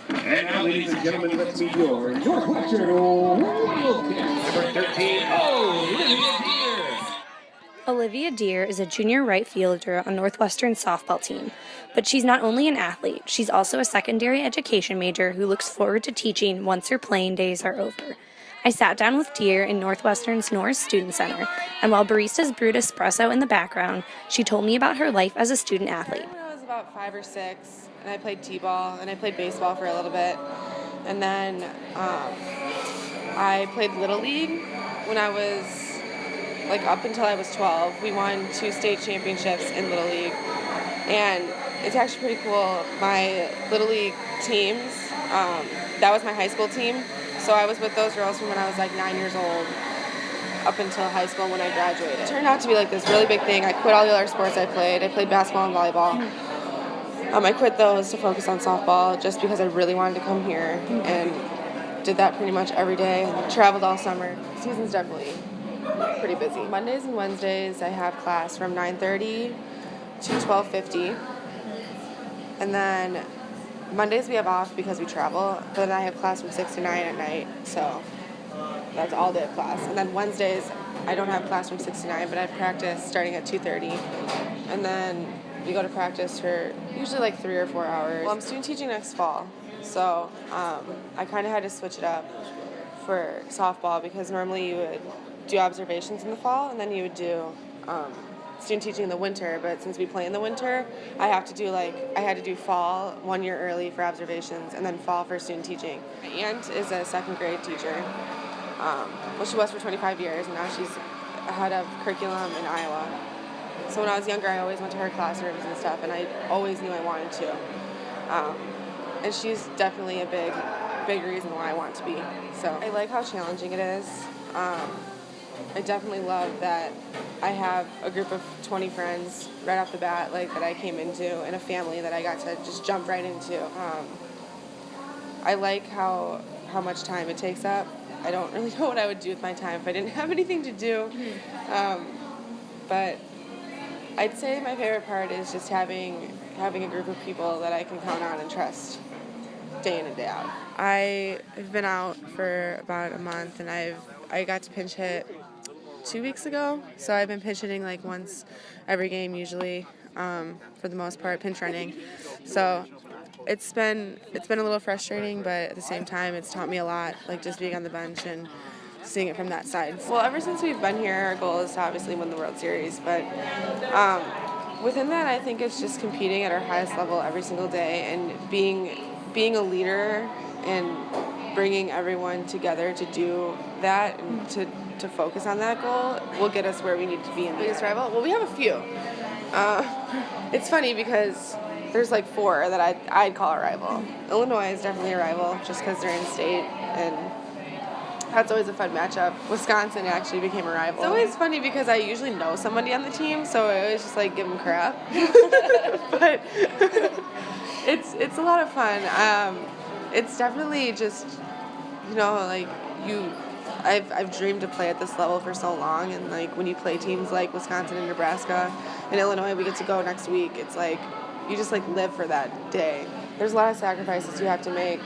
And now, ladies and gentlemen, let's meet your Northwestern World Champs. Number 13, Olivia Duehr. Olivia Duehr is a junior right fielder on Northwestern's softball team. But she's not only an athlete, she's also a secondary education major who looks forward to teaching once her playing days are over. I sat down with Duehr in Northwestern's Norris Student Center, and while baristas brewed espresso in the background, she told me about her life as a student athlete. When I was about 5 or 6, and I played t-ball, and I played baseball for a little bit, and then I played Little League when I was, up until I was 12. We won 2 state championships in Little League, and it's actually pretty cool. My Little League teams, that was my high school team, so I was with those girls from when I was 9 years old up until high school when I graduated. It turned out to be this really big thing. I quit all the other sports I played. I played basketball and volleyball. I quit those to focus on softball just because I really wanted to come here and did that pretty much every day and traveled all summer. Season's definitely pretty busy. Mondays and Wednesdays I have class from 9:30 to 12:50. And then Mondays we have off because we travel, but then I have class from 6 to 9 at night, so that's all day of class. And then Wednesdays I don't have class from 6 to 9, but I have practice starting at 2:30. And then we go to practice for usually 3 or 4 hours. Well, I'm student teaching next fall, so I kind of had to switch it up for softball because normally you would do observations in the fall and then you would do student teaching in the winter, but since we play in the winter, I have to do I had to do fall 1 year early for observations and then fall for student teaching. My aunt is a second grade teacher. She was for 25 years, and now she's head of curriculum in Iowa. So when I was younger, I always went to her classrooms and stuff, and I always knew I wanted to. And she's definitely a big reason why I want to be. So I like how challenging it is. I definitely love that I have a group of 20 friends right off the bat, that I came into, and a family that I got to just jump right into. I like how much time it takes up. I don't really know what I would do with my time if I didn't have anything to do. But I'd say my favorite part is just having a group of people that I can count on and trust day in and day out. I've been out for about a month, and I got to pinch hit 2 weeks ago. So I've been pinch hitting once every game usually, for the most part, pinch running. So it's been a little frustrating, but at the same time it's taught me a lot, just being on the bench and seeing it from that side. Well, ever since we've been here, our goal is to obviously win the World Series, but within that, I think it's just competing at our highest level every single day and being a leader and bringing everyone together to do that and to focus on that goal will get us where we need to be in the biggest rival. Well, we have a few. It's funny because there's 4 that I'd call a rival. Illinois is definitely a rival just because they're in state, and that's always a fun matchup. Wisconsin actually became a rival. It's always funny because I usually know somebody on the team, so I always just give them crap. But it's a lot of fun. It's definitely just, I've dreamed to play at this level for so long, and when you play teams like Wisconsin and Nebraska and Illinois, we get to go next week. It's you just live for that day. There's a lot of sacrifices you have to make,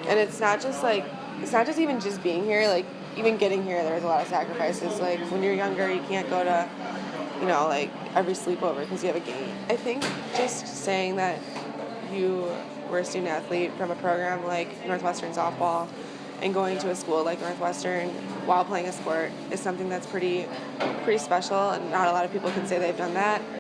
and it's not just even just being here. Even getting here, there's a lot of sacrifices. When you're younger, you can't go to every sleepover because you have a game. I think just saying that you were a student athlete from a program like Northwestern softball and going to a school like Northwestern while playing a sport is something that's pretty special, and not a lot of people can say they've done that.